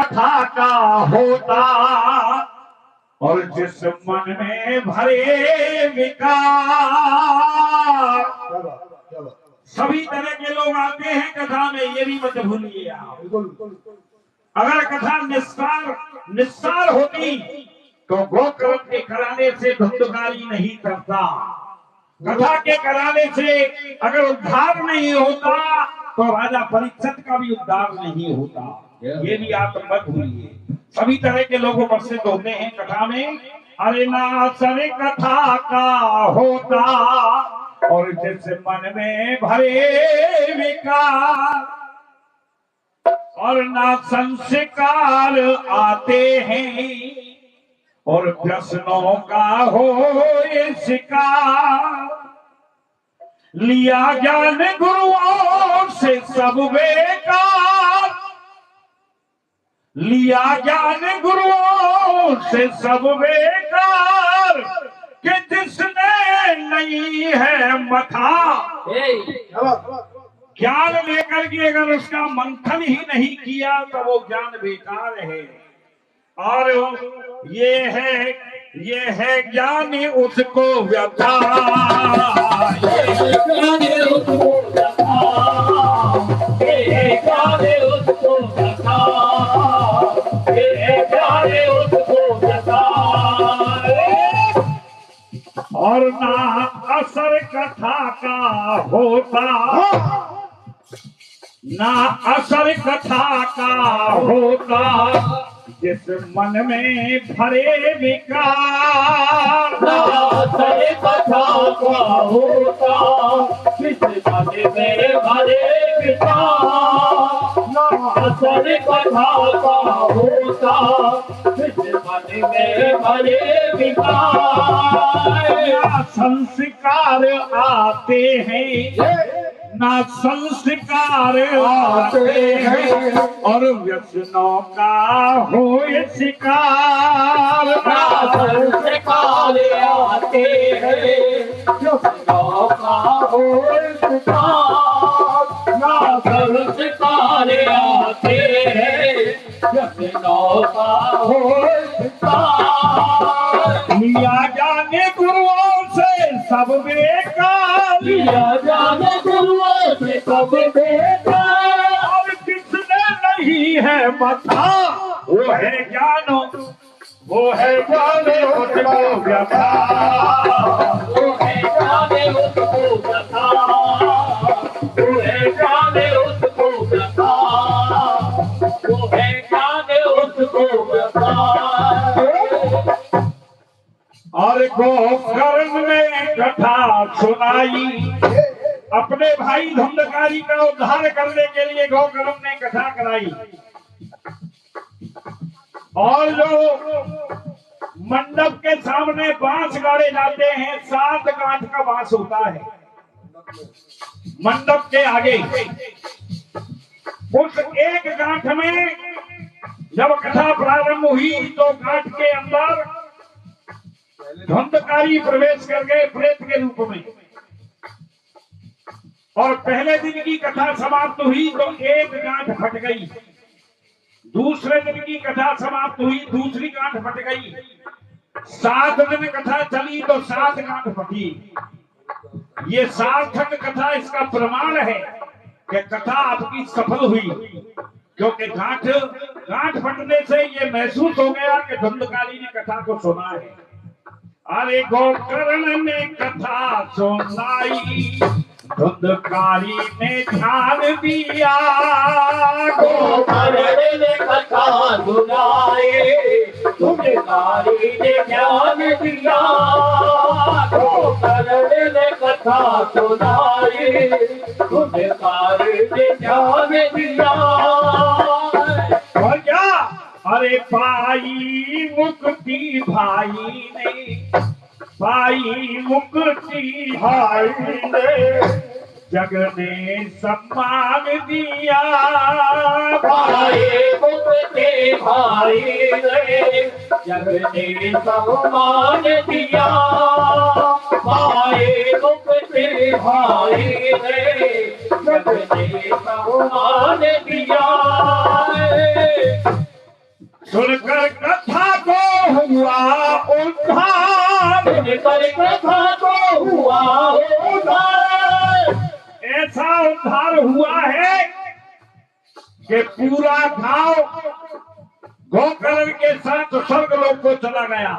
कथा का होता और जिस मन में भरे विकार। सभी तरह के लोग आते हैं कथा में, ये भी मत भूलिए आप। अगर कथा निस्सार होती तो गोकर्ण के कराने से धुंधकारी नहीं करता। कथा के कराने से अगर उद्धार नहीं होता तो राजा परीक्षित का भी उद्धार नहीं होता। ये भी आप मत भूलिए। सभी तरह के लोग उपस्थित होते हैं कथा में। अरे ना सर कथा का होता और जिस मन में भरे विकार और ना संस्कार आते हैं और प्रश्नों का हो शिकार। लिया ज्ञान गुरुओं से सब बेकार, लिया ज्ञान गुरुओं से सब बेकार कि जिसने नहीं है मथा। ज्ञान लेकर के अगर उसका मंथन ही नहीं किया तो वो ज्ञान बेकार है। और ये है ज्ञानी उसको व्यथा, ज्ञानी उसको व्यथा, ज्ञानी उसको व्यथा, ज्ञानी उसको व्यथा। और ना असर कथा का होता, ना असर कथा का होता जिस मन में भरे विकार। ना असर कथा का होता जिस मन में भरे विकार। ना असर कथा का होता जिस मन में भरे विकार। संस्कार आते हैं ना संस्कार आते हैं और व्यसनों का हो शिकार। ना संस्कार आते हैं व्यसनों का हो शिकार। ना संस्कार आते हैं व्यसनों का हो शिकार। लिया जाने गुरुओं से सब बेकार, लिया जाने गुरुओं से सब बेकार। और जिसने नहीं है मथा वो है ज्ञानो, वो है ज्ञाने उसको व्यथा, वो है ज्ञाने उसको व्यथा, वो है ज्ञाने उसको व्यथा, वो है ज्ञाने उसको व्यथा। और गोकर्ण ने कथा सुनाई, अपने भाई धुंधकारी का उद्धार करने के लिए गोकर्ण ने कथा कराई। और जो मंडप के सामने बांस गाड़े जाते हैं, 7 गांठ का बांस होता है मंडप के आगे। उस एक गांठ में जब कथा प्रारंभ हुई तो गांठ के अंदर धुंधकारी प्रवेश कर गए प्रेत के रूप में। और पहले दिन की कथा समाप्त हुई तो एक गांठ फट गई। दूसरे दिन की कथा समाप्त हुई, दूसरी गांठ फट गई। 7 दिन कथा चली तो 7 गांठ फटी। ये सार्थक कथा इसका प्रमाण है कि कथा आपकी सफल हुई, क्योंकि गांठ फटने से ये महसूस हो गया कि धुंधकारी ने कथा को सुना है। अरे गोकर्ण ने कथा सुनाई, धुंधकारी ने ध्यान दिया। गोकर्ण ने कथा सुनाई, धुंधकारी ने ध्यान दिया। गोकर्ण ने कथा सुनाई, धुंधकारी ने ध्यान दिया। और क्या? अरे पाई मुक्ति भाई ने, पाई मुक्ति भाई ने, जग ने सम्मान दिया। पाई मुक्ति भाई ने, जग ने सम्मान दिया। पाई मुक्ति भाई ने, जग ने सम्मान दिया। सुनकर कथा को हुआ उद्धार, सुनकर कथा को हुआ उद्धार। ऐसा उद्धार हुआ है कि पूरा गांव गोकर्ण के साथ स्वर्ग लोक को चला गया।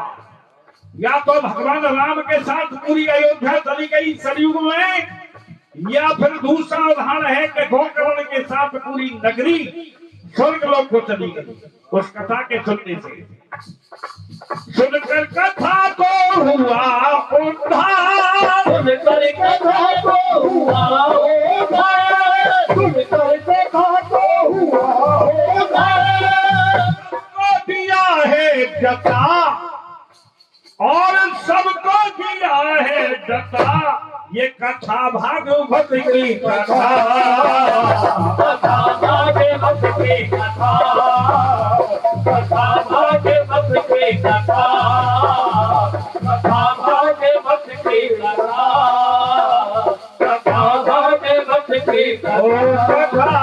या तो भगवान राम के साथ पूरी अयोध्या चली गई सरयुग में, या फिर दूसरा उदाहरण है कि गोकर्ण के साथ पूरी नगरी स्वर्ग लोक को चली गई उस कथा के सुनने से। सुनकर कथा को हुआ उद्धार, सुनकर कथा को हुआ उद्धार, सुनकर कथा को हुआ उद्धार। को दिया है जता और सबको दिया है जता, ये कथा भागवत की कथा, कथा भागवत की कथा, कथा भागवत की कथा, कथा भागवत की कथा, कथा भागवत की कथा।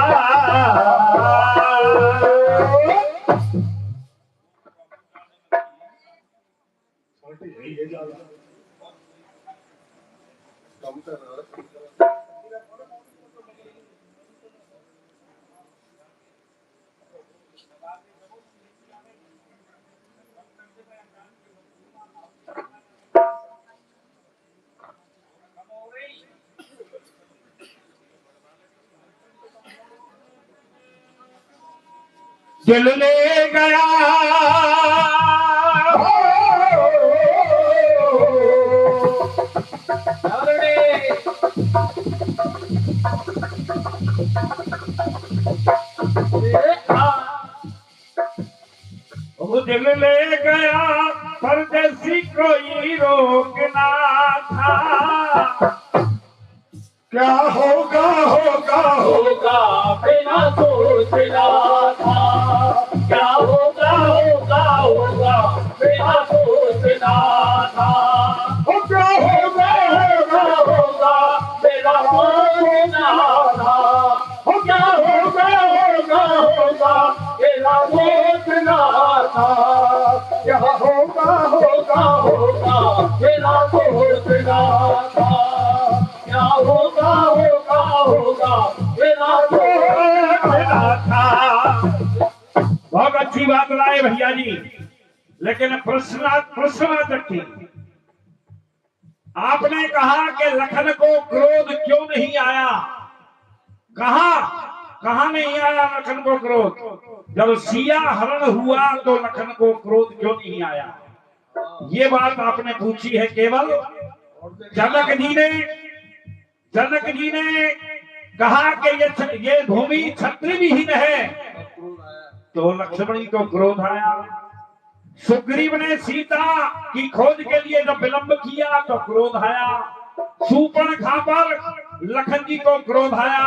दिल ले गया वो दिल ले गया परदेसी कोई रोकना था। क्या होगा होगा होगा बिना सोचना था, क्या होगा होगा होगा बिना सोचना था, क्या होगा क्या होगा बिना सोचना था, क्या होगा होगा होगा बिना सोचना था, क्या होगा होगा होगा बिना सोचना था, क्या होगा होगा होगा बिना सोचना था। बहुत अच्छी बात लाए भैया जी, लेकिन प्रश्न रखी। आपने कहा कि लखन को क्रोध क्यों नहीं आया? कहा नहीं आया लखन को क्रोध? जब सिया हरण हुआ तो लखन को क्रोध क्यों नहीं आया? ये बात आपने पूछी है केवल। जनक जी ने कहा कि ये भूमि क्षत्रिय विहीन है, तो लक्ष्मण जी को क्रोध आया। सुग्रीव ने सीता की खोज के लिए जब विलंब किया तो क्रोध आया। शूर्पणखा पर लखन जी को क्रोध आया।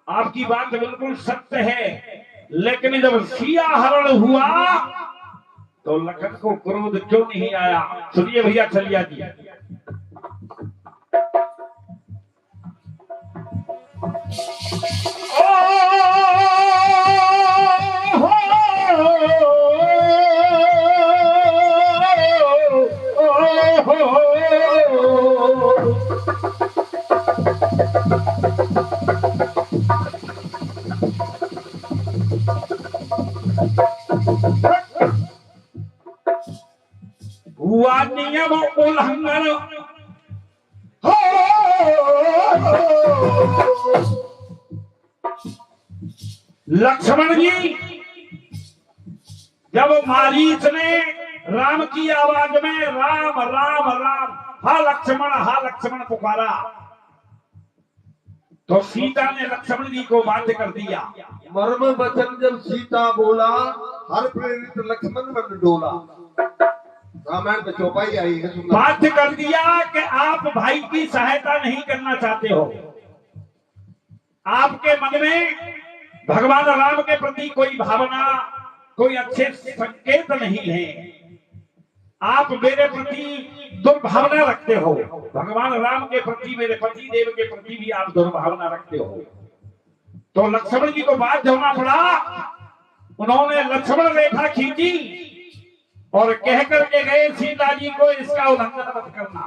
आपकी बात बिल्कुल सत्य है, लेकिन जब सिया हरण हुआ तो लखन को क्रोध क्यों नहीं आया? सुनिए भैया चलिया जी। हुआ नियम उल्लंघन हो, लक्ष्मण जी जब मारीच ने राम की आवाज में राम राम राम हा लक्ष्मण पुकारा तो सीता ने लक्ष्मण जी को बाध्य कर दिया। मर्म वचन जब सीता बोला, हर प्रेरित लक्ष्मण मन डोला। रामायण में चौपाई आई है। बाध्य कर दिया कि आप भाई की सहायता नहीं करना चाहते हो। आपके मन में भगवान राम के प्रति कोई भावना, कोई अच्छे संकेत नहीं है। आप मेरे प्रति दुर्भावना रखते हो। भगवान राम के प्रति, मेरे पति देव के प्रति भी आप दुर्भावना रखते हो। तो लक्ष्मण जी को बाध्य होना पड़ा उन्होंने लक्ष्मण रेखा खींची और कह करके गए सीता जी को इसका उल्लंघन मत करना,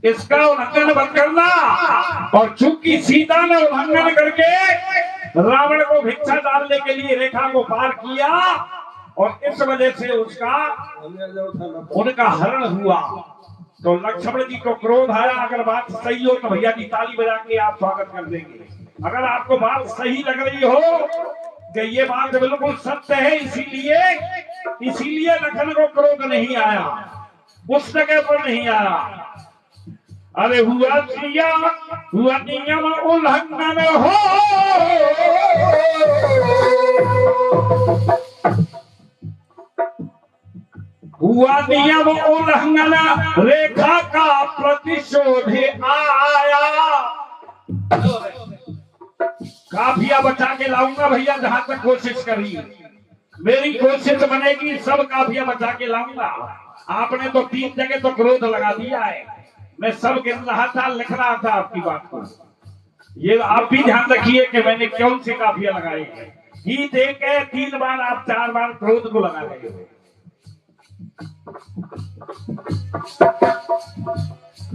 इसका उल्लंघन मत करना। और चूंकि सीता ने उल्लंघन करके रावण को भिक्षा डालने के लिए रेखा को पार किया और इस वजह से उनका हरण हुआ, तो लक्ष्मण जी को क्रोध आया। अगर बात सही हो तो भैया जी ताली बजा के आप स्वागत कर देंगे। अगर आपको बात सही लग रही हो कि ये बात बिल्कुल सत्य है, इसीलिए लखन को क्रोध नहीं आया, उस जगह पर नहीं आया। अरे हुआ नियम उल्लंघन हो, हुआ नियम उल्लंघन, रेखा का प्रतिशोध आया। काफिया बचा के लाऊंगा भैया, जहां तक कोशिश करी, मेरी कोशिश बनेगी, सब काफिया बचा के लाऊंगा। आपने तो 3 जगह तो क्रोध लगा दिया है, मैं सब गिन रहा था, लिख रहा था आपकी बात को। ये आप भी ध्यान रखिए कि मैंने कौन सी काफिया लगाई है। गीत एक है, 3 बार आप 4 बार क्रोध को लगा रहे हो।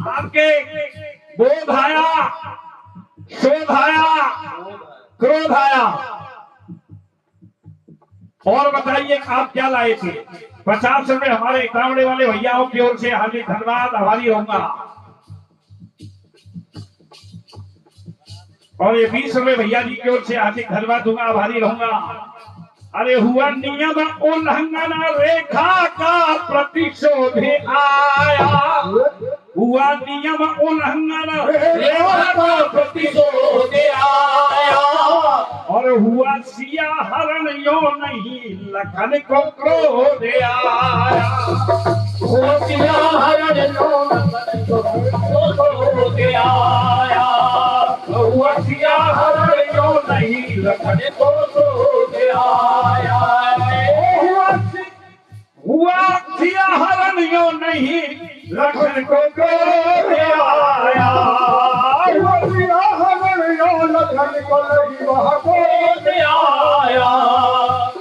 आपके बोध आया, शोध आया, क्रोध आया। और बताइए आप क्या लाए थे? 50 रुपए हमारे कावड़े वाले भैयाओं की ओर से हार्दिक धन्यवाद, आभारी रहूंगा। और ये 20 रुपए भैया जी की ओर से हार्दिक धन्यवाद दूंगा, आभारी रहूंगा। अरे हुआ नियम उल्लंघन, रेखा का प्रतिशोध आया। हुआ नियम उल्लंघन, रेखा का प्रतिशोध आया। और हुआ सिया हरण यो नहीं, लखन को क्रोध आया। हुआ सिया हरण यो लखन को क्रोध आया। हुआ सिया हरण यो नहीं, लखन को क्रोध आया। हुआ सिया हरण यो नहीं, लखन को क्रोध आया। हुआ सिया हरण यो लखन को क्रोध आया।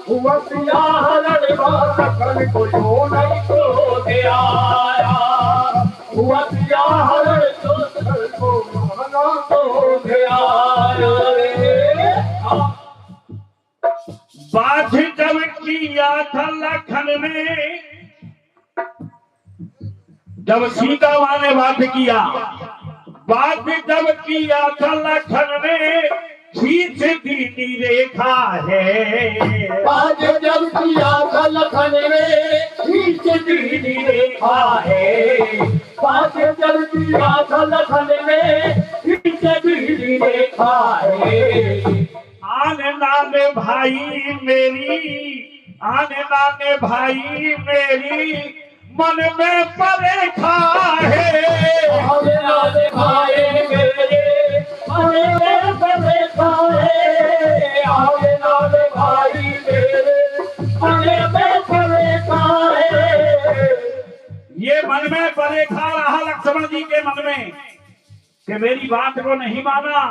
हुआ सिया हरण लखन को यो नहीं क्रोध आया। हुआ सिया हरण लखन को क्रोध आया। बात जब किया था लखन ने, जब सीता माँ ने बात किया, बात जब किया था लखन ने, खींच दी रेखा है। बात जब किया था लखन ने, खींच दी रेखा है। बात जब किया था लखन ने, खींच दी रेखा है। आने नाने भाई मेरी, आने नाने भाई मेरी, मन में परेखा है। आने नाने भाई मेरे, मन में परेखा है। आने नाने भाई मेरे, मन में परेखा है। ये मन में परेखा रहा लक्ष्मण जी के मन में कि मेरी बात को नहीं माना,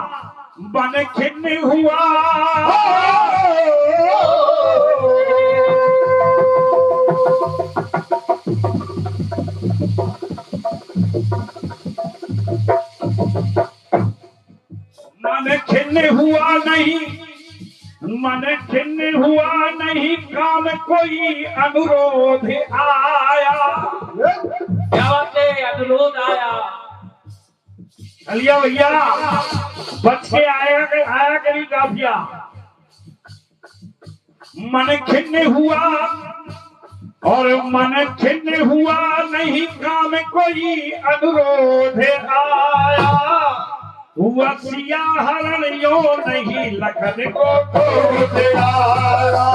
मन खिन्न हुआ। मन खिन्न हुआ नहीं, मन खिन्न हुआ नहीं, काम कोई अनुरोध आया। क्या बात है, अनुरोध आया। चलिए भैया, बच के आया करी काफिया। मन खिन्न हुआ और मन खिन्न हुआ नहीं, काम कोई अनुरोध आया। हुआ सिया हरण यो नहीं, लखन को क्रोध आया।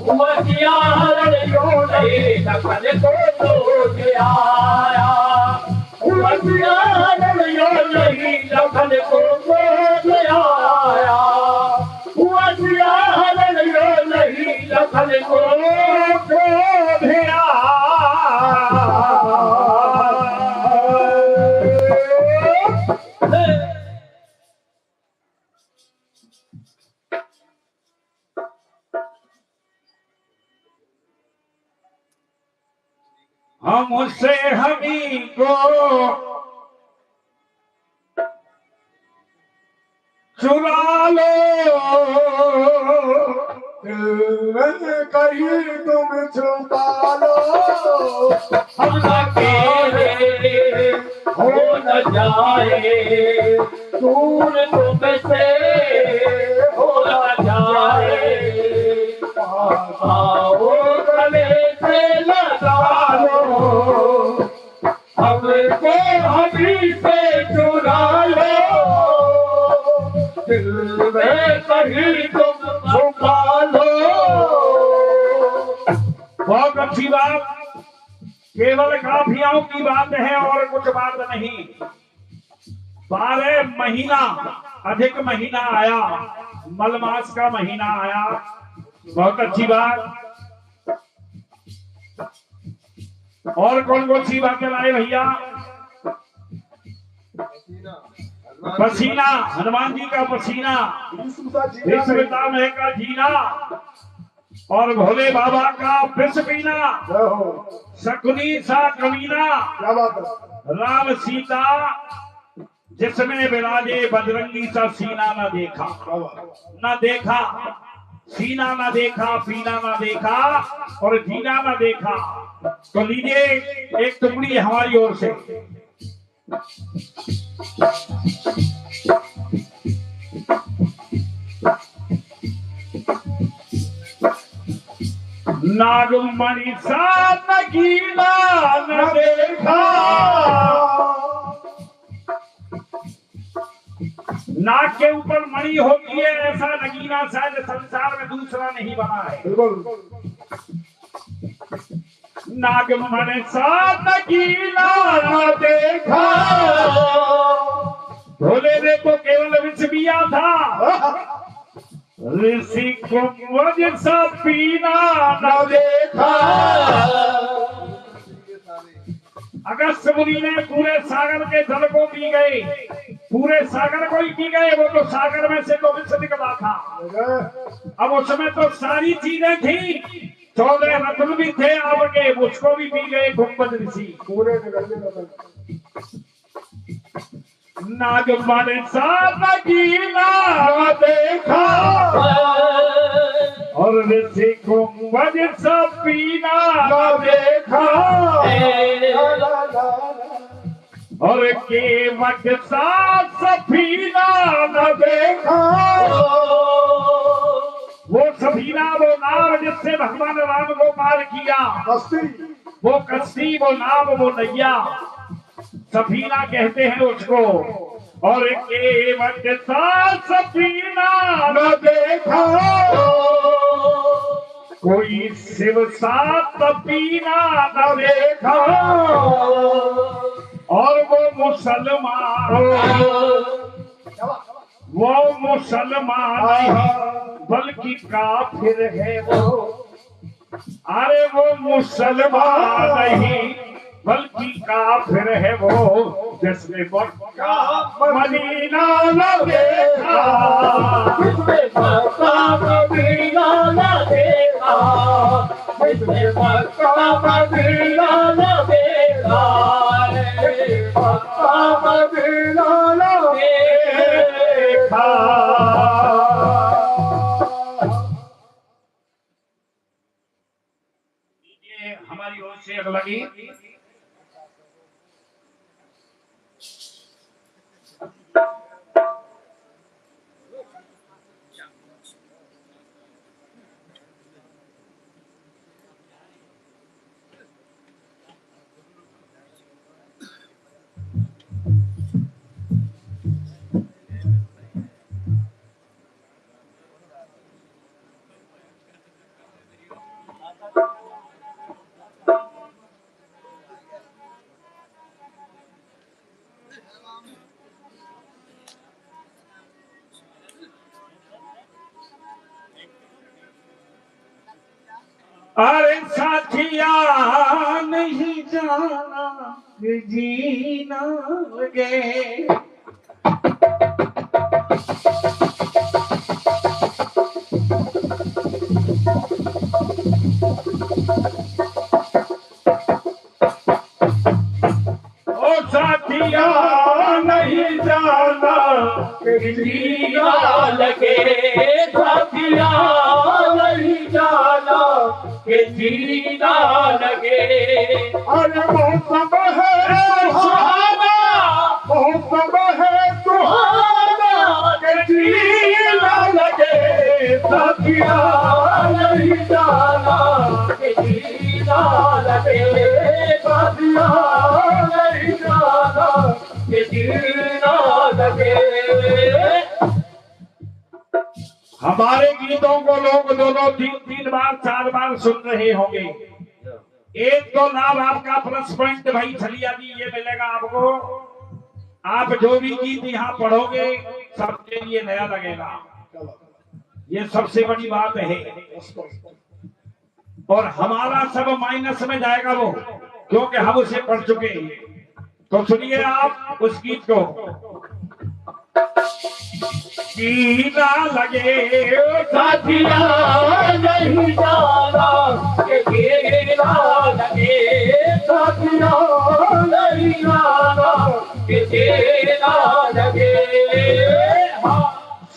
हुआ सिया हरण यो नहीं, लखन को क्रोध आया। हुआ सिया हरण यो नहीं, लखन को क्रोध आया। हुआ सिया हरण यो नहीं, लखन को क्रोध आया। हमसे हमी को चुरा लो, दिल में कहीं तुम छुपा लो, हम अकेले हो न जाए, दूर तुमसे हो न जाए, आओ गले से लगा लो, हमको हमी से चुरा लो, दिल में कहीं तुम छुपा लो। बहुत अच्छी बात, केवल काफियाओं की बात है और कुछ बात नहीं। 12 महीना अधिक महीना आया, मलमास का महीना आया, बहुत अच्छी बात। और कौन कौन सी बातें लाए भैया? पसीना, हनुमान जी का पसीना, विश्वविद्या का जीना और भोले बाबा का विष पीना, शकुनी सा कमीना, क्या बात है, राम सीता जिसमें विराजे बजरंगी सा सीना न देखा, न देखा सीना, न देखा पीना, न देखा और जीना न देखा। तो लीजिए एक टुकड़ी हमारी ओर से। नागमणि सा नगीना न देखा, नाग के ऊपर मणि होती है, ऐसा नगीना शायद संसार में दूसरा नहीं बना है। नागमणि सा नगीना न देखा, भोले ने तो केवल विष पिया था, ऋषि कुंभ जैसा पीना न देखा। अगस्त मुनि ने पूरे सागर के जल को पी गए, पूरे सागर को ही पी गए, वो तो सागर में से तो विष निकला था। अब उसमें तो सारी चीजें थी, 14 रत्न भी थे आपके, उसको भी पी गए कुंभ ऋषि पूरे। नागमणि सा नगीना देखा और ऋषि कुंभ जैसा पीना न देखा, और केवट सा सफीना न देखा। वो सफीना, वो नाव जिससे भगवान राम को पार किया, वो कश्ती, वो नाव, वो नैया, सफीना कहते हैं उसको। और केवट सा सफीना न देखा, कोई शिव सा तपीना न देखा। और वो मुसलमान नहीं बल्कि काफिर है वो, अरे वो मुसलमान नहीं बल्कि काफिर है वो, जिसने मक्का मदीना न देखा, जिसने मक्का मदीना न देखा, जिसने मक्का मदीना न देखा, मक्का मदीना न देखा। ये हमारी ओर से अगला गीत। अरे साथिया नहीं जाना जीना लगे, जीना लगे साथिया नहीं जाना के जीना लगे। अरे मौसम है सुहाना, मौसम है सुहाना, के जीना लगे साथिया नहीं जाना के जीना लगे साथिया नहीं जाना के जीना लगे। हमारे गीतों को लोग दोनों तीन तीन बार चार बार सुन रहे होंगे। एक तो लाभ आपका प्लस पॉइंट भाई छलिया जी ये मिलेगा आपको। आप जो भी गीत यहाँ पढ़ोगे सबके लिए नया लगेगा, ये सबसे बड़ी बात है। और हमारा सब माइनस में जाएगा वो, क्योंकि हम उसे पढ़ चुके हैं। तो सुनिए आप उस गीत को। जीना लगे साथिया नहीं जाना के जीना लगे साथिया नहीं जाना के जीना लगे।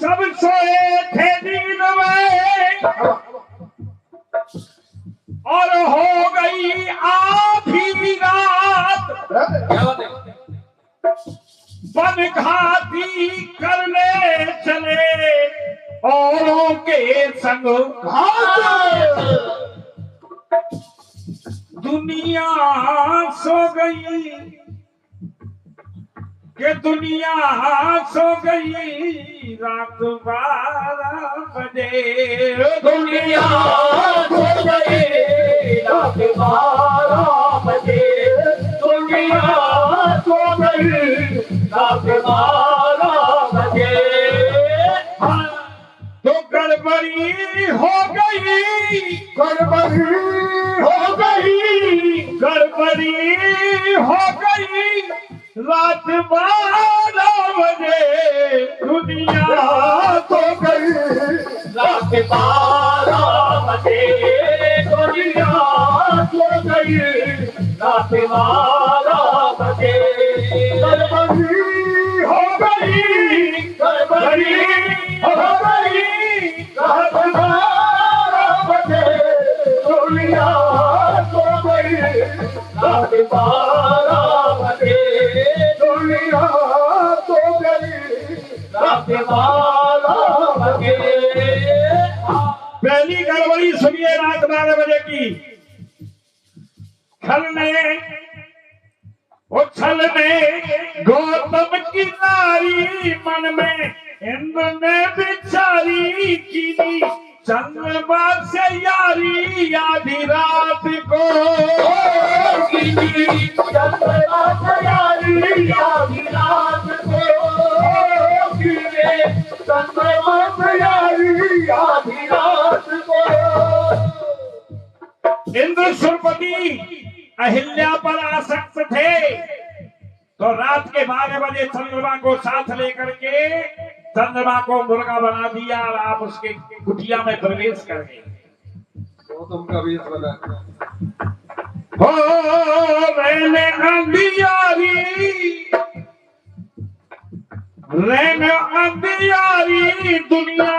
सब सोए थे दिन में और हो गई आधी रात, बन घाती करने चले औरों के संग। दुनिया सो गई कि दुनिया सो गई रात 12 बजे। दुनिया सो गई रात 12 बजे। दुनिया सो गई रात 12 बजे। तो गड़बड़ी हो गई, गड़बड़ी हो गई, गड़बड़ी हो गई रात 12 बजे। दुनिया तो गई रात 12 बजे। दुनिया सो गई रात 12 बजे। गड़बड़ी हो गई, गड़बड़ी हो गई रात 12 बजे। दुनिया सो गई रात 12 बजे। दुनिया सो गई रात 12 बजे। पहली गड़बड़ी सुनिए रात 12 बजे की। छल ने गौतम की नारी मन में इंद्र ने बिचारी की चंद्रमा से यारी आधी रात को। चंद्रमा से यारी आधी रात को। चंद्रमा से यारी आधी रात को। इंद्र सुरपति अहिल्या पर आसक्त थे, तो रात के 12 बजे चंद्रमा को साथ लेकर के चंद्रमा को मुर्गा बना दिया और आप उसके कुटिया में प्रवेश कर गए। गौतम का वेश बना। हो रहने अंधियारी, रहने अंधियारी दुनिया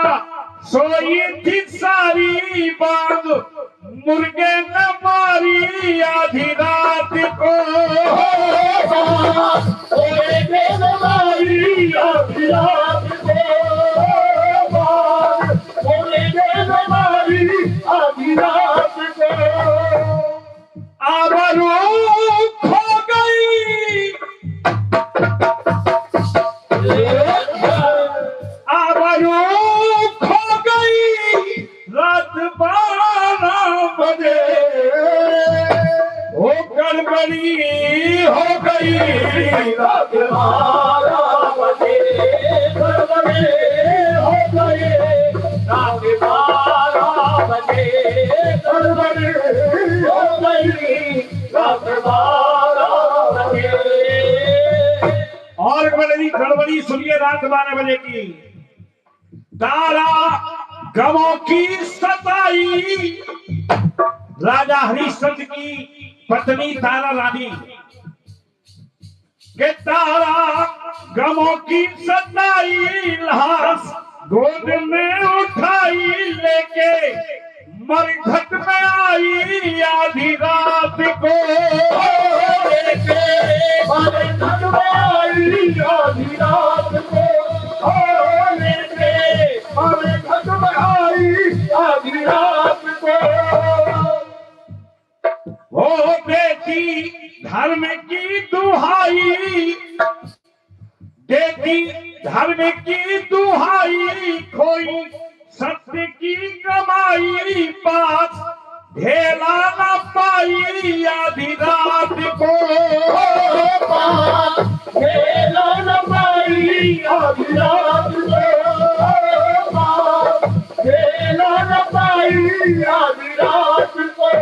सोई थी सारी। बाग मुर्गे न मारी आधी रात को। आधी रात को। आधी रात को। आबरू खो गई, आबरू खो गई रात 12 बजे। हो गड़बड़ी हो गई रात 12 बजे। गड़बड़ी हो गई रात 12 बजे। गड़बड़ी हो गई रात 12 बजे। और गड़बड़ी सुनिए रात 12 बजे की। तारा गमों की सताई, राजा हरिश्चंद्र की पत्नी तारा रानी कि तारा गमों की सताई लाश गोद में उठाई लेके मरघट में आई आधी रात को लेके मरघट में आई आधी रात को लेके मरघट में आई आधी रात को वो बेटी धर्म की दुहाई देती धर्म की दुहाई खोई सत्य की कमाई पास ढेला न पाई आधी रात को ढेला न पाई आधी रात को ढेला न पाई आधी रात को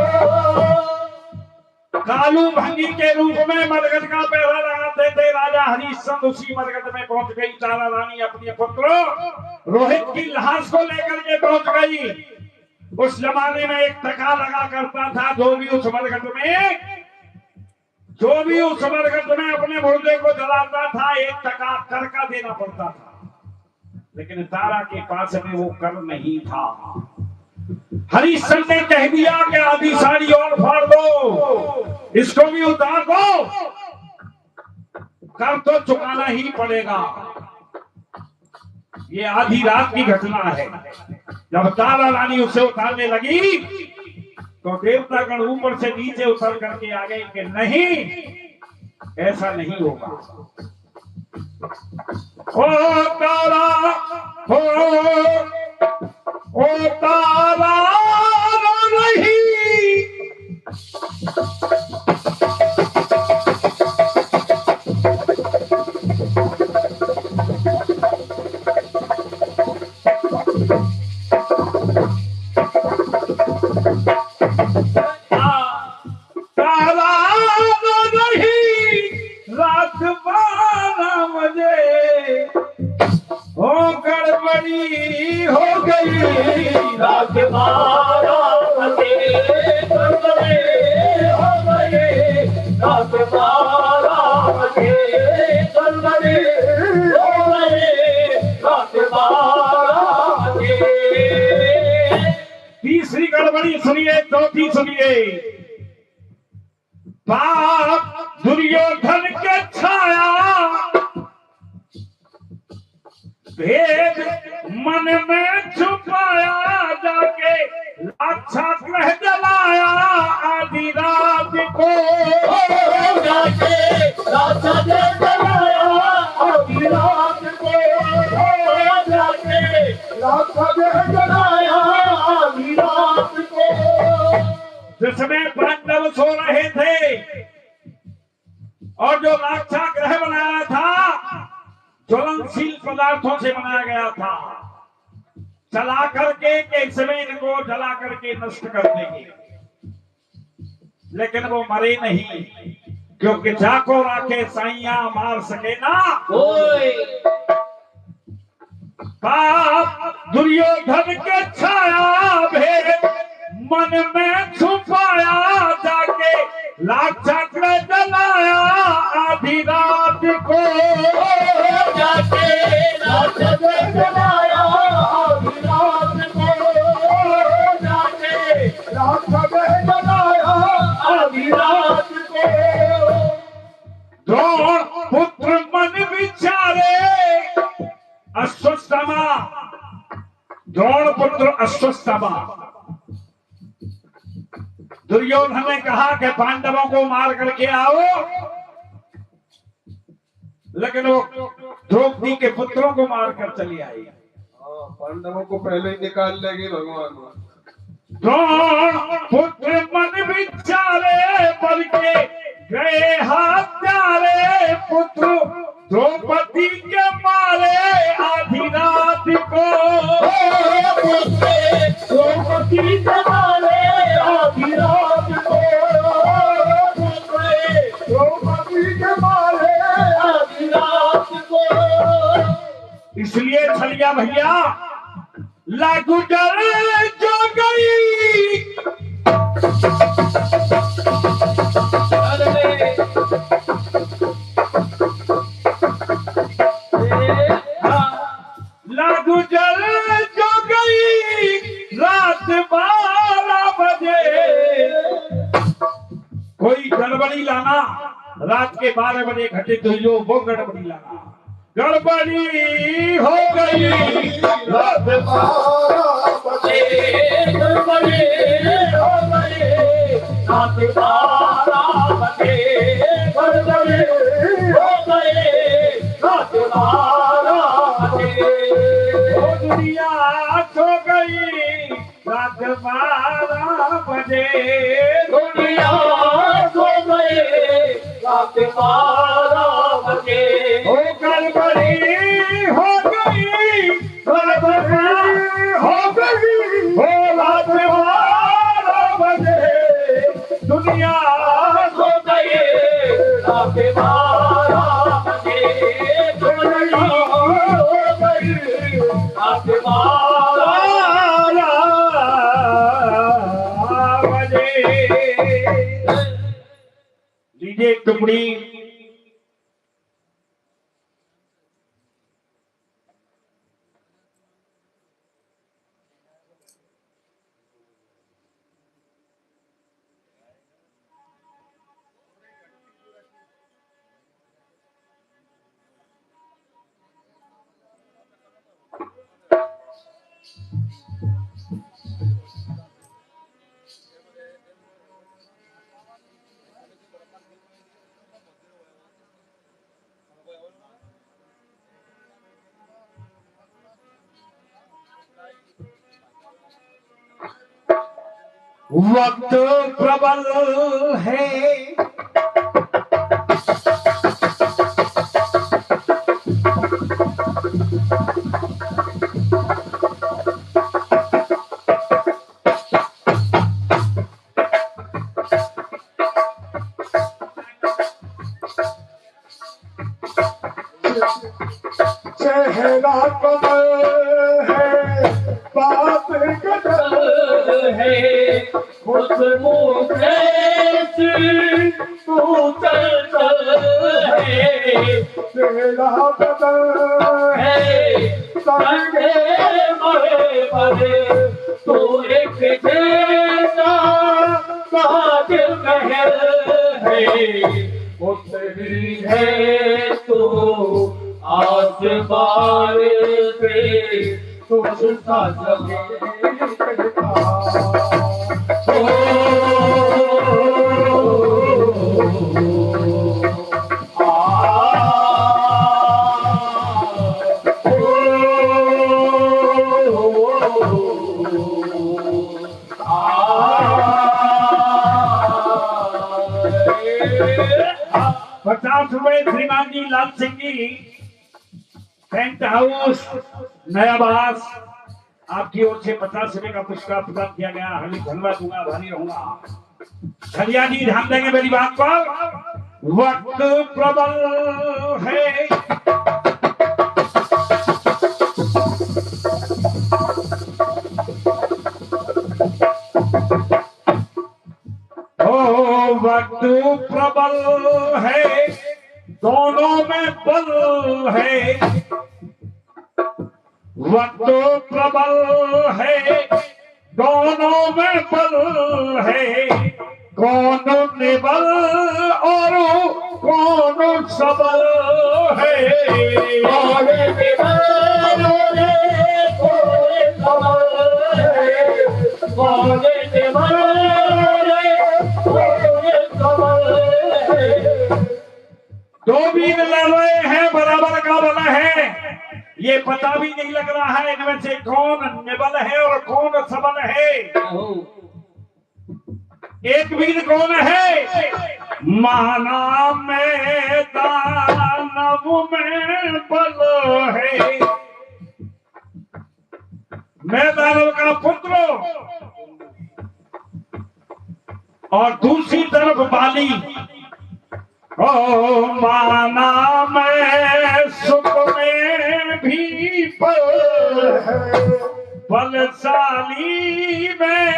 कालू भंगी के रूप में मरघट का पहरा लगाते थे राजा हरिश्चंद्र। उसी मरघट में पहुंच गई तारा रानी अपने पुत्र रोहित की लाश को लेकर के पहुंच गई। उस जमाने में एक टका लगा करता था जो भी उस मरघट में अपने मुर्दे को जलाता था एक टका कर का देना पड़ता था, लेकिन तारा के पास में वो कर नहीं था। हरिश्चंद्र ने कह दिया कि आधी साड़ी और फाड़ दो, इसको भी उतार दो, कर तो चुकाना ही पड़ेगा। ये आधी रात की घटना है। जब तारा रानी उसे उतारने लगी तो देवतागण ऊपर से नीचे उतर करके आ गए कि नहीं, ऐसा नहीं होगा। ओ तारा हो, ओ तारा नहीं रात 12 बजे हो गड़बड़ी हो गई, रात 12 बजे गड़बड़ी हो गई, रात 12 बजे गड़बड़ी हो गई, रात 12 बजे। तीसरी गड़बड़ी सुनिए, चौथी सुनिए। पाप दुर्योधन के छाया भेद मन में छुपाया, जाके लाक्षागृह जलाया आधी रात को, जाके लाक्षागृह जलाया आधी रात को, जाके लाक्षागृह जलाया आधी रात को। जिसमें पांडव सो रहे थे और जो लाक्षागृह बनाया था ज्वलनशील पदार्थों से बनाया गया था, चला करके इसमें इनको जला करके नष्ट कर देंगे, लेकिन वो मरे नहीं, क्योंकि जाको राखे साइया मार सके ना कोई। पाप दुर्योधन के छाया भेद मन में छुपाया, जाके लाक्षागृह जलाया आधी रात को, जाके लाक्षागृह जलाया आधी रात को, जाके लाक्षागृह जलाया आधी रात को। द्रोण पुत्र मन विचारे अश्वत्थामा, द्रोण पुत्र अश्वत्थामा। दुर्योधन ने कहा कि पांडवों को मार करके आओ, लेकिन वो द्रौपदी के पुत्रों को मारकर चली आई। पांडवों को पहले ही निकाल लेंगे भगवान। द्रोण पुत्र मन विचारे बल्कि गए हाथ प्यारे, पुत्र द्रौपदी के मारे आधी रात को, द्रौपदी के मारे आधी रात को, द्रौपदी के मारे आधी रात को। इसलिए छलिया भैया लागू डर जो गई, 12 बजे कोई गड़बड़ी लाना, रात के 12 बजे घटित हुई जो वो गड़बड़ी लाना। गड़बड़ी हो गई रात 12 बजे, गड़बड़ी हो गई रात 12 बजे, गड़बड़ी हो गई रात 12 बजे। वो दुनिया सो गई रात 12 बजे, दुनिया सो गई रात 12 बजे। ओ गड़बड़ी हो गई, गड़बड़ी हो गई, हो रात 12 बजे दुनिया सो गई रात 12 बजे, दुनिया सो गई रात 12 बजे। लीजिए एक टुकड़ी वक्त प्रबल है, चेहरा कमल है, बात गजल है, उस मुँह से तू चल है, तेरा बदल है संगे मरे मरे तू एक जैसा कातिल महल है, उतरी है तू आसमान से तुझ सा ₹50 श्रीमान जी लाल सिंह जी, टेंट हाउस नया बास, आपकी ओर से ₹50 का पुरस्कार प्रदान किया गया। हमें धन्यवाद दूंगा, भारी रहूंगा। खलिया जी ध्यान देंगे मेरी बात पर। वक्त प्रबल है, ओ वक्त प्रबल है, दोनों में बल है। वक्त प्रबल है, दोनों में बल है। कौन निबल और कौन सबल है। कौन निबल कौन सबल है, कौन निबल कौन सबल है। दो भी लड़ रहे हैं, बराबर का बल है, ये पता भी नहीं लग रहा है इनमें से कौन निबल है और कौन सबल है। एक वीर कौन है, माना में दानव में बल है। मैं दानव का पुत्र और दूसरी तरफ बाली। ओ माना मैं सुख में भी बल है, बलशाली में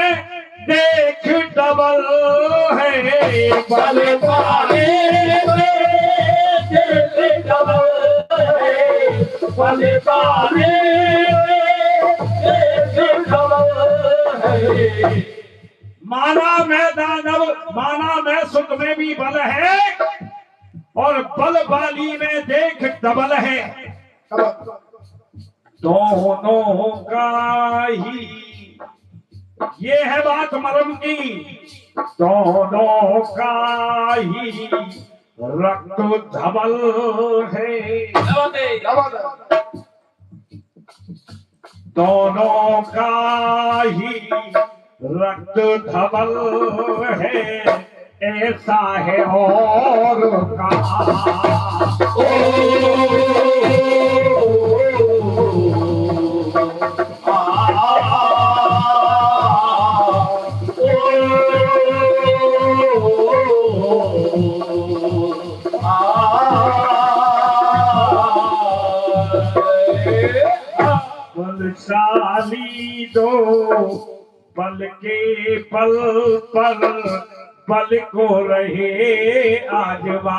देख डबल है। बलशाली में देख डबल है, बलशाली में देख डबल है। माना मैं दानव, माना मैं सुख में भी बल है, और बल वाली में देख डबल है। दोनों का ही ये है बात मरम की, दोनों का ही रक्त धवल है। दोनों का ही रक्त धवल है, ऐसा है और बलशाली दो बल के पल पर बल को रहे आजवा।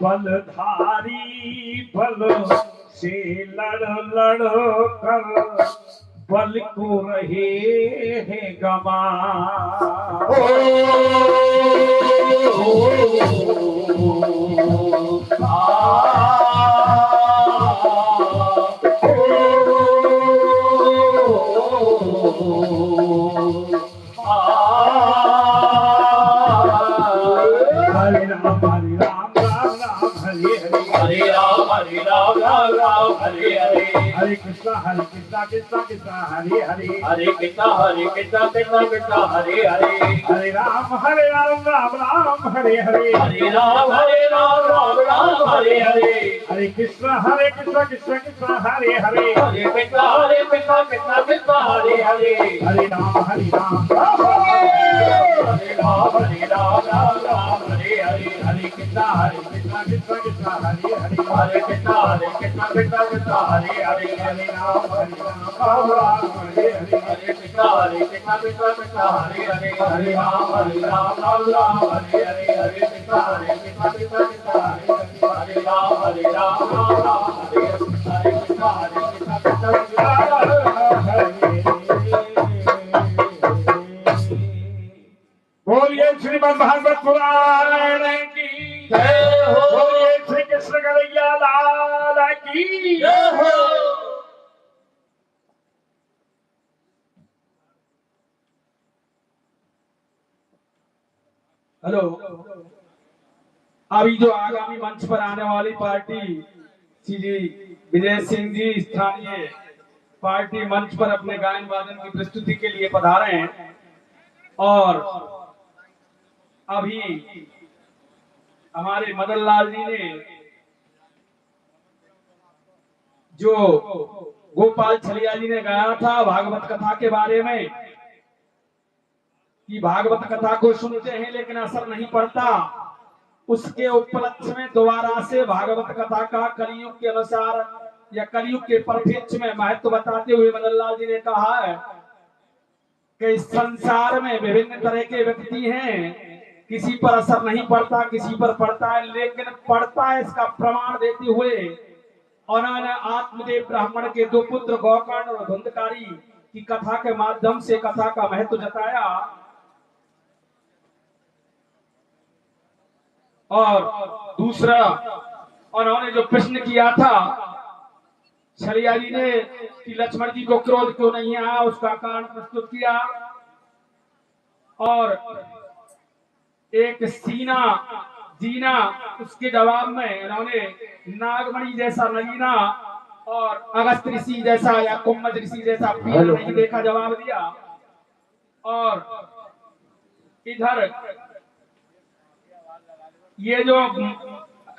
बलधारी बल से लड़ कर बल को रहे हैं गवा। हरे राम हरे राम राम राम हरे हरे, हरे राम राम राम हरे हरे, हरे कृष्णा कृष्णा कृष्णा हरे हरे, हरे कृष्णा कृष्णा कृष्णा हरे हरे, हरे राम राम राम हरे हरे, हरे राम राम राम हरे हरे, हरे कृष्णा कृष्णा कृष्णा हरे हरे, हरे कृष्णा कृष्णा कृष्णा हरे हरे, हरे राम हरे राम राम हरे हरे, हरे कृष्णा कृष्णा कृष्णा हरे हरे, हरे कृष्णा कृष्णा कृष्णा हरे हरे, हरे राम राम हरे हरे, हरे कृष्णा कृष्णा कृष्णा हरे हरे, हरे राम राम हरे हरे, हरे कृष्णा कृष्णा कृष्णा हरे हरे, हरे राम राम राम हरे हरे, हरे कृष्णा कृष्णा कृष्णा हरे हरे। बोलिए श्रीमद् भागवत पुराण की जय हो, बोलिए श्री कृष्ण कन्हैया लाल की जय हो। हेलो, अभी जो आगामी मंच पर आने वाली पार्टी श्री विजय सिंह जी स्थानीय पार्टी मंच पर अपने गायन वादन की प्रस्तुति के लिए पधारे हैं, और अभी हमारे मदन लाल जी ने जो गोपाल छलिया जी ने गाया था भागवत कथा के बारे में कि भागवत कथा को सुनते हैं लेकिन असर नहीं पड़ता, उसके उपलक्ष्य में दोबारा से भागवत कथा का कलयुग के अनुसार या कलयुग के परिप्रेक्ष्य में महत्व बताते हुए मदन लाल जी ने कहा है कि इस संसार में विभिन्न तरह के व्यक्ति हैं, किसी पर असर नहीं पड़ता, किसी पर पड़ता है, लेकिन पड़ता है इसका प्रमाण देते हुए उन्होंने आत्मदेव ब्राह्मण के दो पुत्र गौकर्ण और धुंधकारी की कथा के माध्यम से कथा का महत्व जताया। और दूसरा उन्होंने जो प्रश्न किया था छलिया जी ने कि लक्ष्मण जी को क्रोध क्यों नहीं आया, उसका कारण प्रस्तुत किया। और एक सीना जीना उसके जवाब में इन्होंने नागमणि जैसा नगीना और अगस्त ऋषि जैसा या कुम्मज ऋषि जैसा पीर नहीं देखा जवाब दिया। और इधर ये जो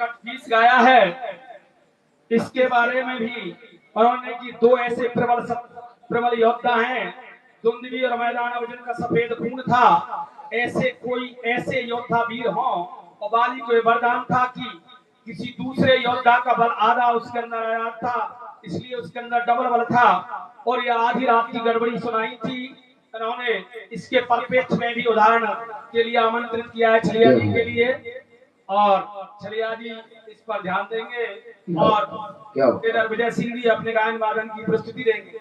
कटपीस गाया है इसके बारे में भी उन्होंने कि दो ऐसे प्रबल योद्धा हैं, दुंदुभी और मैदान जिनका सफेद खून था, ऐसे कोई ऐसे योद्धा वीर हों। और बाली को वरदान था कि किसी दूसरे योद्धा का बल आधा उसके अंदर आया था, इसलिए उसके अंदर डबल बल था। और यह आधी रात की गड़बड़ी सुनाई थी। उन्होंने इसके परिप्रेक्ष्य में भी उदाहरण के लिए आमंत्रित किया है छलिया जी के लिए, और छलिया जी इस पर ध्यान देंगे और इधर विजय सिंह जी अपने गायन वादन की प्रस्तुति देंगे।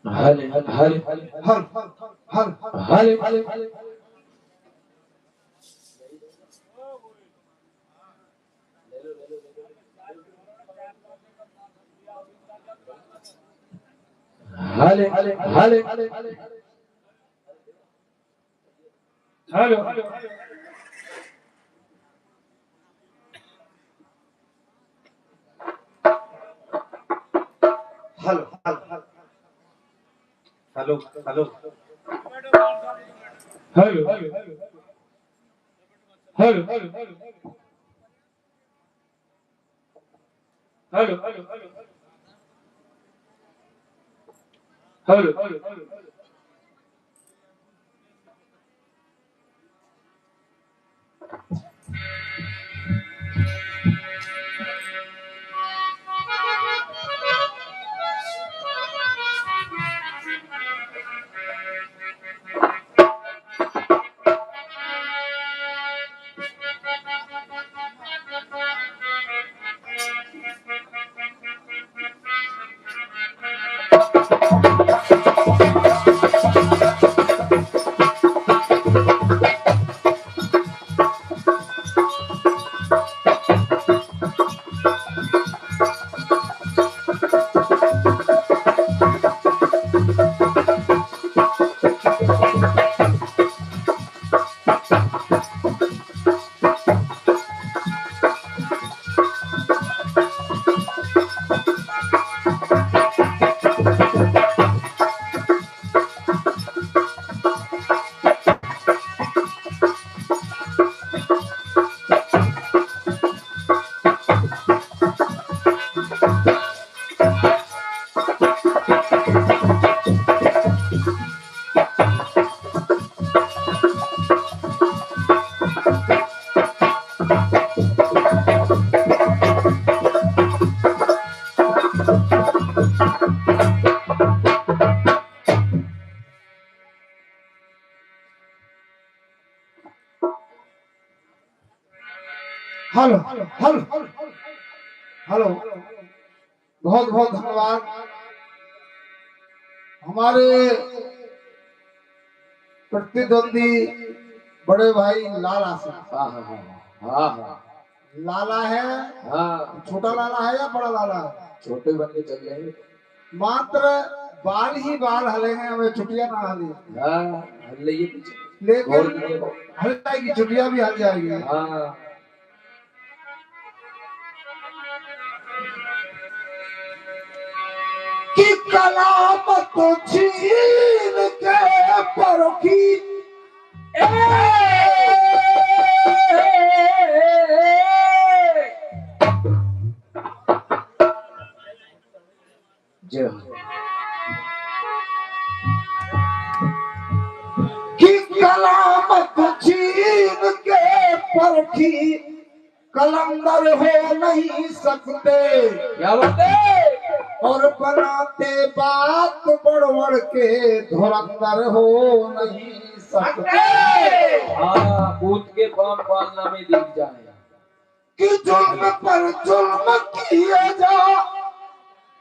हल हल हल हल हल हल हल हल हले हले हले hello hello hello hello hello hello hello hello hello hello hello बहुत बहुत धन्यवाद हमारे प्रतिद्वंदी बड़े भाई लाला से। लाला है, छोटा लाला है या बड़ा लाला है? छोटे बन के चल रहे हैं। मात्र बाल ही बाल हले हैं, हमें छुट्टियां ना हली। हल लेकिन हल जाएगी, छुट्टियां भी हल जाएगी। कि कलामत छीन के परखी कि कलामत छीन के परखी कलंदर हो नहीं सकते। क्या बात है? और बनाते बात बड़ के धुरंधर हो नहीं सकते। कूद के पान पालना में दिख जाए कि जुल्म पर जुल्म किए जा,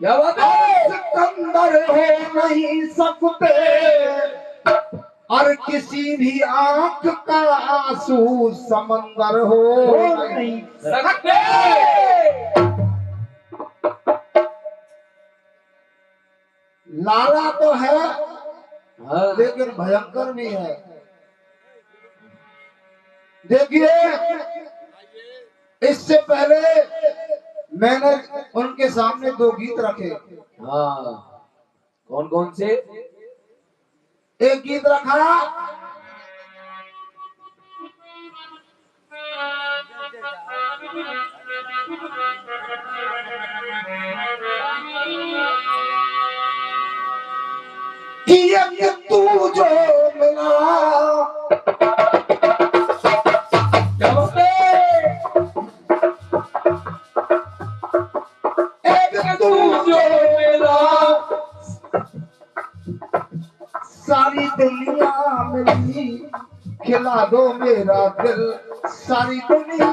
क्या बात है? सिकंदर हो नहीं सकते। और किसी भी आंख का आंसू समंदर हो नहीं सकते। लाला तो है लेकिन भयंकर भी है। देखिए, इससे पहले मैंने उनके सामने 2 गीत रखे। कौन कौन से? एक गीत रखा कि तू जो मिला खेला दो मेरा दिल सारी दुनिया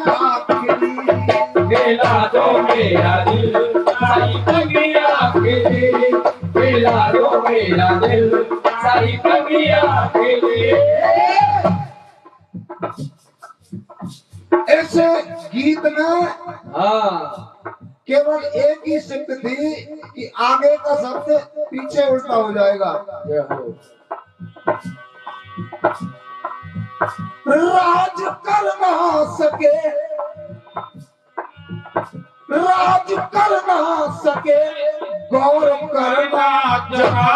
के लिए, खेला दो मेरा दिल सारी दुनिया के लिए, खेला दो मेरा दिल सारी दुनिया के लिए। ऐसे गीत में हाँ केवल एक ही शब्द थी कि आगे का शब्द पीछे उल्टा हो जाएगा। जय हो। राज कर ना सके, राज कर ना सके, गौर करना जहा,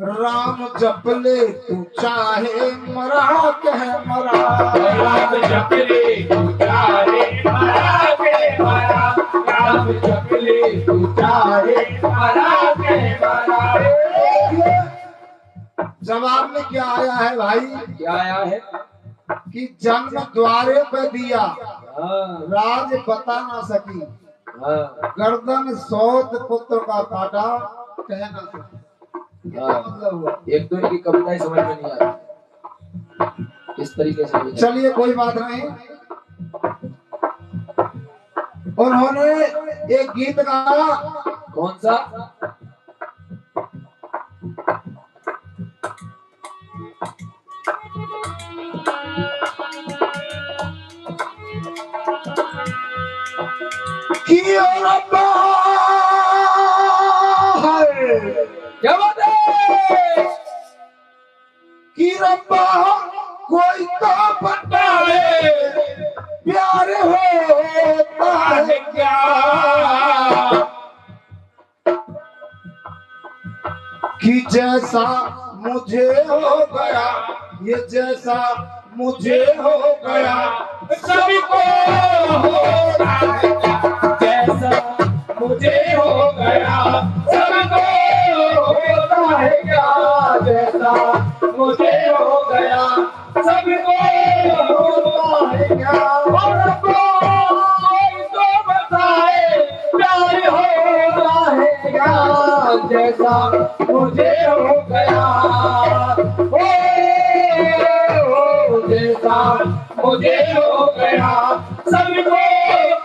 राम जप ले तू चाहे मरा कह मरा, राम जप ले तू चाहे मरा के मरा, राम जप ले तू चाहे मरा के मरा। जवाब में क्या आया है भाई? क्या आया है? कि जन्म द्वारे पे दिया, हाँ राज बता ना सकी, हाँ गर्दन सौत पुत्र का काटा कह ना सकी। हाँ। मतलब हुआ। एक तो इनकी कविताएं समझ में नहीं आती इस तरीके से। चलिए कोई बात नहीं। उन्होंने एक गीत गाया, कौन सा? कि ओ रब्बा है, क्या बात है? कि रब्बा कोई तो बतावे प्यार होता है क्या, कि जैसा मुझे हो गया, ये जैसा मुझे हो गया सभी को होता है क्या, जैसा मुझे हो गया सबको होता है क्या, जैसा मुझे हो गया सबको होता है क्या। और कोई तो बताए प्यार होता है क्या, जैसा मुझे हो गया। जैसा मुझे हो गया सबको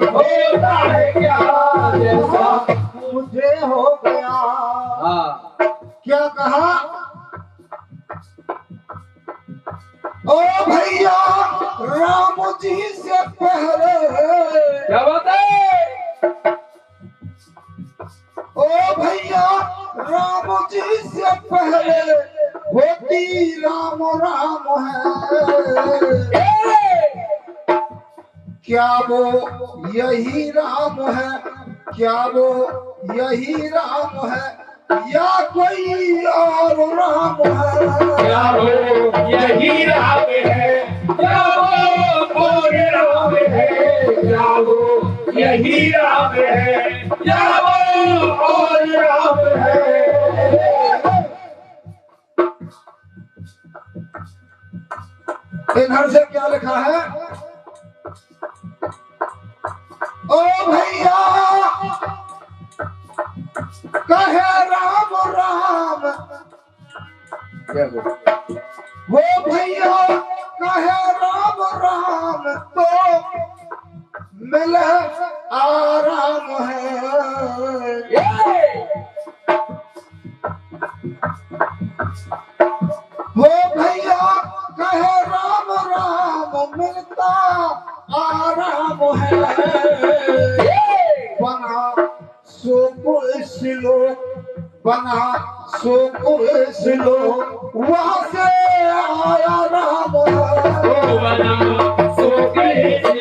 होता है क्या, जैसा मुझे हो गया। हाँ क्या कहा? ओ भैया राम जी से पहले, क्या बात है? ओ भैया राम जी से पहले होती राम राम है, क्या वो यही राम है, क्या वो यही राम है या कोई और राम है, क्या वो यही राम है, क्या वो और राम है, क्या वो यही राम है, क्या वो और राम है। इधर से क्या लिखा है? ओ भैया कहे राम राम, क्या हो? वो भैया कहे राम राम तो मिले आराम है, वो भैया कहे राम राम मिलता आराम है, बना सो सिलो, बना सो सिलो, वहां से आया राम है, बना सो के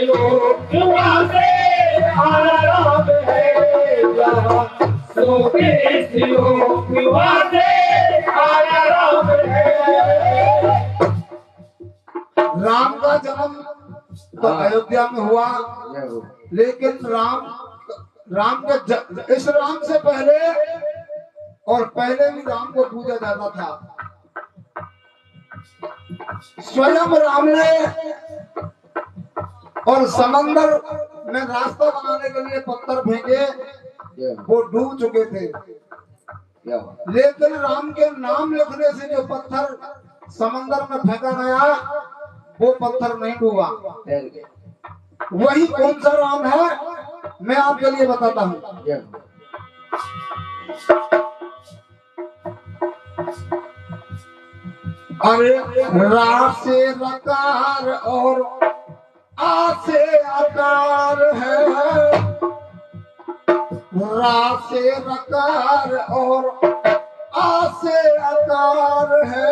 लोग वहाँ से आया राम है, सो के लोग वहाँ से आया राम है। राम का जन्म तो अयोध्या में हुआ, जय हो। लेकिन राम के इस राम से पहले और पहले भी राम को पूजा जाता था। स्वयं राम ने और समंदर में रास्ता बनाने के लिए पत्थर फेंके, जय हो। वो डूब चुके थे, क्या हो? लेकिन राम के नाम लिखने से जो पत्थर समंदर में फेंका गया, वो पत्थर नहीं डूबा। वही कौन सा राम है मैं आपके लिए बताता हूँ। अरे रा से रकार और आ से आकार है, रा से रकार और आ से आकार है,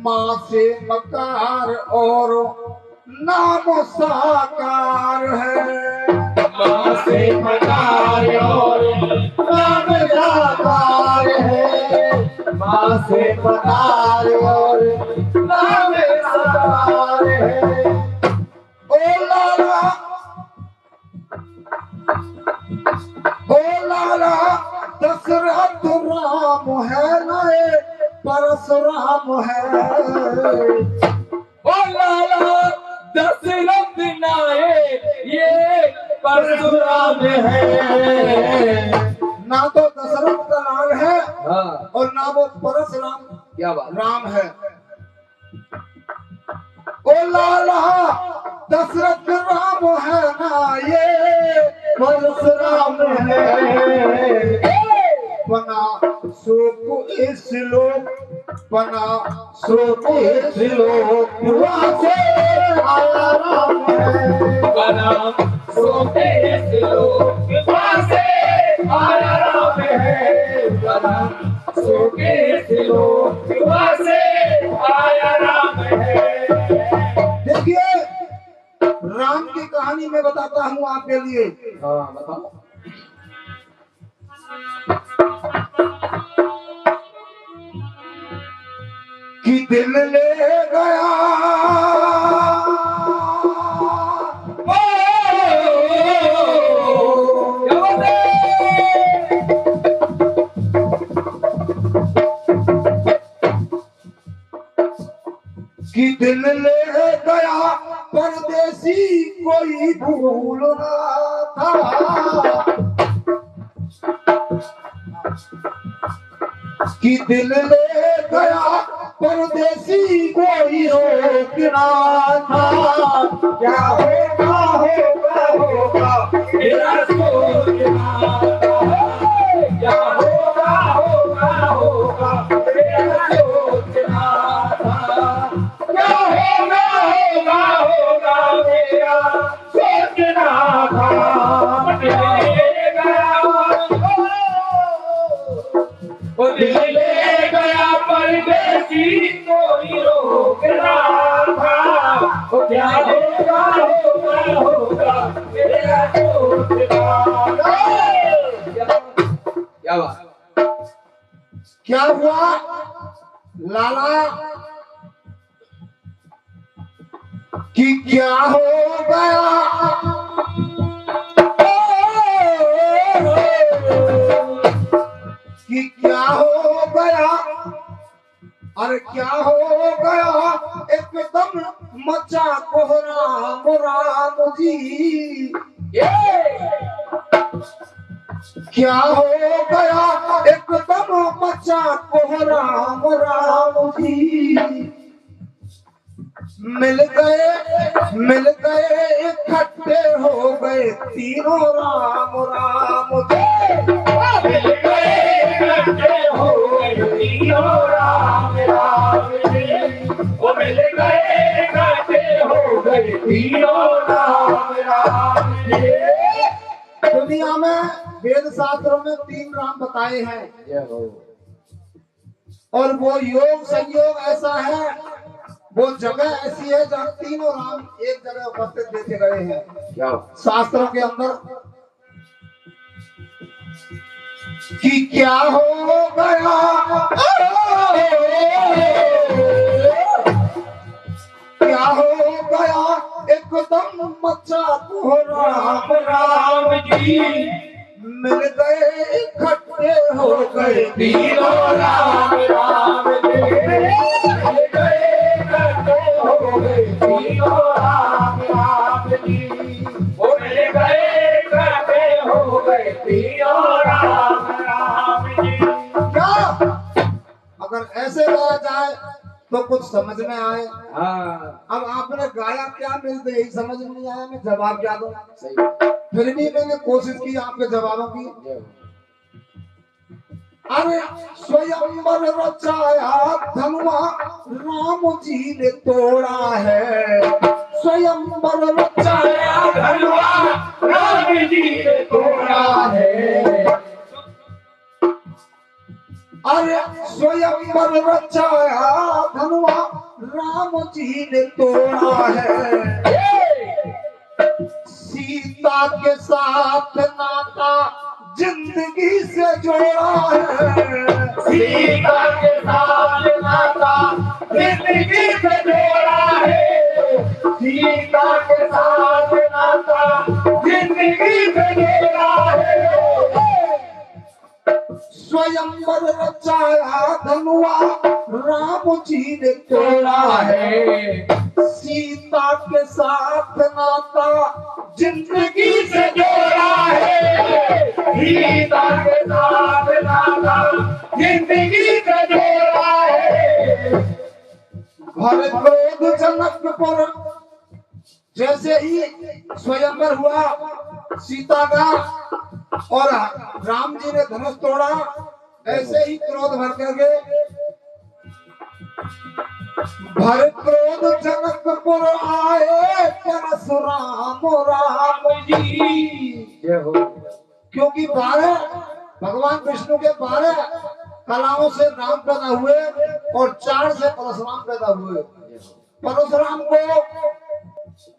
माँ से मकार और नाम साकार है। माँ से मकार और नाम साकार है, माँ से मकार और नाम साकार है। ओ लाला दशरथ राम है नए परशुराम है। ओ लाला दशरथ नाए ये परशुराम है। ना तो दशरथ का नाम है और ना वो परशुराम क्या बात राम है। ओ लाला दशरथ राम है ना ये परशुराम है। बना सुख इस लोक, बना सुख इस लोक, वहाँ से आया राम है। बना सोते लोग वहाँ से आया राम है। बना सोते लोग वहाँ से आया राम है। देखिए राम की कहानी मैं बताता हूँ आपके लिए। हाँ बताओ। कि दिल ले गया कि दिल ले गया परदेसी कोई भूल ना था। कि दिल ले गया परदेसी कोई रोकना था। क्या होगा होगा होगा मेरा सोचना क्या होगा होगा होगा मेरा सोचना था। क्या होगा होगा होगा मेरा सोचना था। ले गया वो ले गया परदेसी कोई रोकना था। वो क्या होगा होगा होगा मेरा सोचना था। क्या बात क्या हुआ लाला कि क्या हो गया। कि क्या हो गया, अरे क्या हो गया एकदम मचा कोहराम राम जी। क्या हो गया एकदम मचा कोहराम राम जी। मिल गए इकट्ठे हो गए तीनों राम राम जी। मिल गए इकट्ठे हो गए तीनों राम राम जी। वो मिल गए इकट्ठे हो गए तीनों राम राम जी। दुनिया में वेद शास्त्रों में 3 राम बताए हैं और वो योग संयोग ऐसा है, वो जगह ऐसी है जहाँ तीनों राम एक जगह उपस्थित देखे गए हैं। क्या शास्त्रों के अंदर कि क्या हो गया क्या हो गया एकदम मचा कोहराम राम जी। मिल गए इकट्ठे हो गए तीनों राम राम जी। मिल गए इकट्ठे हो गए तीनों राम राम जी। वो मिल गए इकट्ठे हो गए तीनों राम राम जी। क्या अगर ऐसे कहा जाए तो कुछ समझ में आए। हाँ अब आपने गाया क्या मिलते यही समझ में नहीं आया, मैं जवाब क्या दूं। सही। फिर भी मैंने कोशिश की आपके जवाबों की। अरे स्वयंवर रचाया धनुआ राम जी ने तोड़ा है, स्वयंवर रचाया धनुआ राम जी ने तोड़ा है। अरे स्वयंवर रचाया धनुआ राम जी ने तोड़ा है, सीता के साथ नाता जिंदगी से जोड़ा है, सीता के साथ नाता जिंदगी से जोड़ा है। सीता के साथ नाता जिंदगी से जोड़ा है। स्वयंवर रचाया धनुआ राम जी ने तोड़ा है, सीता के साथ नाता जिंदगी से जोड़ा है। सीता के साथ नाता जिंदगी से जोड़ा है। भरत क्रोध जनकपुर जैसे ही स्वयंवर हुआ सीता का और राम जी ने धनुष तोड़ा, ऐसे ही क्रोध भर करके भरत क्रोध जनकपुर आए परशुराम राम जी। क्योंकि 12 भगवान विष्णु के 12 कलाओं से राम पैदा हुए और 4 से परशुराम पैदा हुए। परशुराम को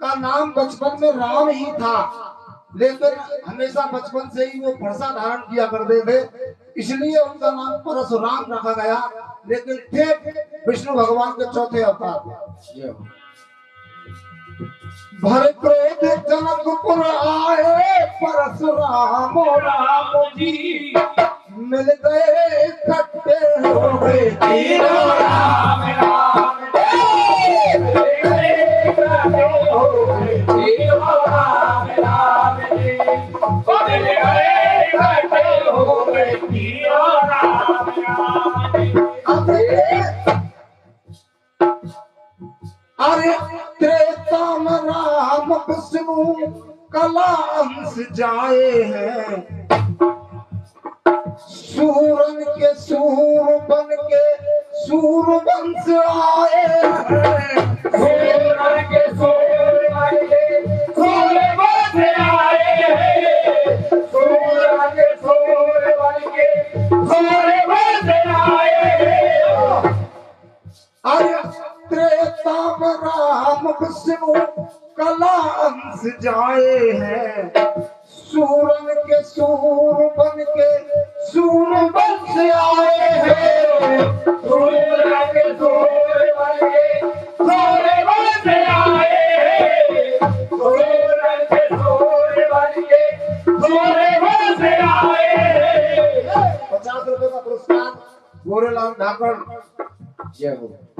का नाम बचपन में राम ही था, लेकिन हमेशा बचपन से ही वो फरसा धारण किया करते थे, इसलिए उनका नाम परशुराम रखा गया। लेकिन थे विष्णु भगवान के चौथे अवतार। भरत क्रोध जनकपुर आए परशुराम राम जी, मिल गए इकट्ठे हो गए तीनों राम राम अरे त्रेता में राम विष्णु कला अंश जाए हैं, सूरन के सूर बन के सूर वंश आए हैं, सूरन के सूर बन के सूर वंश आए हैं। सूरन के सूर बन के सूर वंश आए हैं। अरे त्रेता में राम विष्णु कला अंश जाए हैं, सूरन के सूर बन के सूर वंश आए हैं, सूरन के सूर बन के सूर वंश आए हैं। सूरन के सूर बन के सूर वंश आए हैं। 50 रुपए का पुरस्कार गोरेलाल ठाकुर।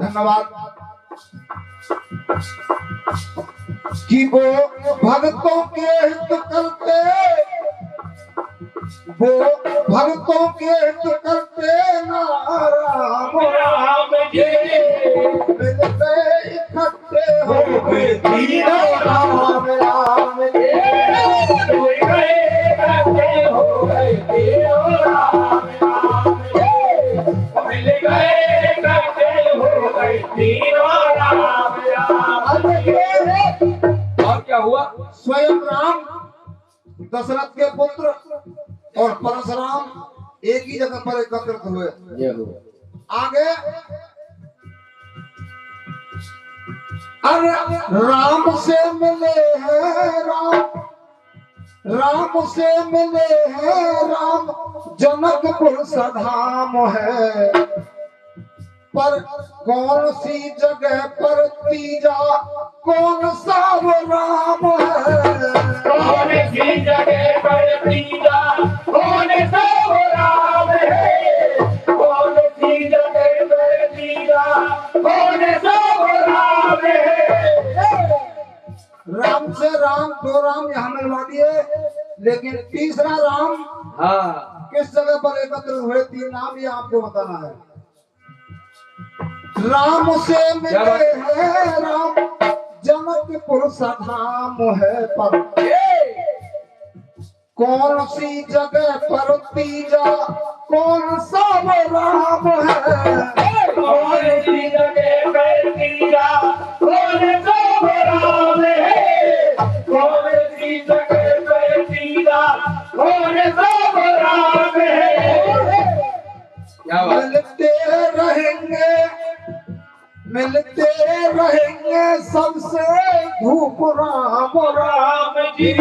धन्यवाद। कि वो भक्तों के हित करते, वो भक्तों के हित करते ना राम राम जी मिल गए इकट्ठे हो गए तीनों राम राम जी। हो गए तीनों राम राम जी। मिल गए हो गए तीनों राम राम जी। और क्या हुआ? स्वयं राम दशरथ के पुत्र और परशुराम एक ही जगह पर एकत्रित हुए। आगे अरे राम से मिले हैं राम से मिले हैं राम, जनकपुर सधाम है, पर कौन सी जगह पर तीजा कौन सा वो राम है, कौन सी जगह पर तीजा कौन सा वो राम है। कौन सी जगह पर तीजा कौन सा वो राम है। राम से राम 2 राम यहाँ मिलवा दिए, लेकिन तीसरा राम हाँ किस जगह पर एकत्र हुए 3 नाम ये आपको बताना है। राम से मिले हैं राम, जनकपुर सधाम है पर कौन सी जगह पर तीजा, कौन सा वो राम है। कौन सी जगह पर तीजा, कौन सा वो राम है। कौन सी जगह पर तीजा, कौन सा वो राम है। मिलते रहेंगे, मिलते रहेंगे सबसे धूप राम राम जी,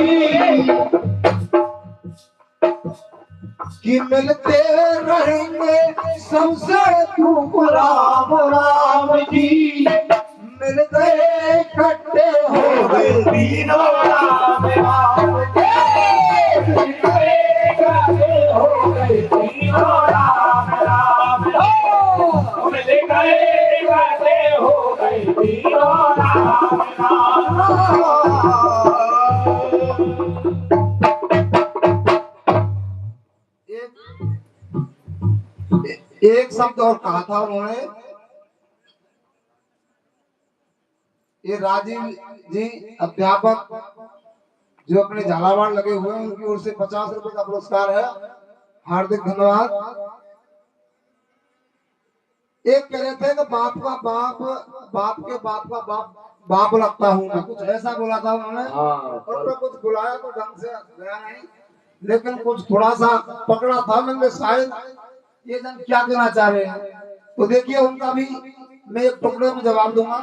कि मिलते रहेंगे सबसे धूप राम राम जी। मिल गए इकट्ठे हो गए तीनों राम राम जी, मिल गए इकट्ठे हो गए तीनों राम राम। मिल गए इकट्ठे हो गए तीनों राम राम। एक शब्द और कहा था उन्होंने, ये राजीव जी अध्यापक जो अपने झालावाड़ लगे हुए हैं, उनकी ओर से 50 रुपए का पुरस्कार है, हार्दिक धन्यवाद। एक कह रहे थे कि बाप का बाप, बाप के बाप का बाप बाप लगता हूँ मैं, कुछ ऐसा बोला था उन्होंने। और मैं कुछ बुलाया तो ढंग से गया नहीं, लेकिन कुछ थोड़ा सा पकड़ा था मैंने, शायद ये जन क्या कहना चाह रहे हैं। तो देखिए उनका भी मैं एक टुकड़े में जवाब दूंगा।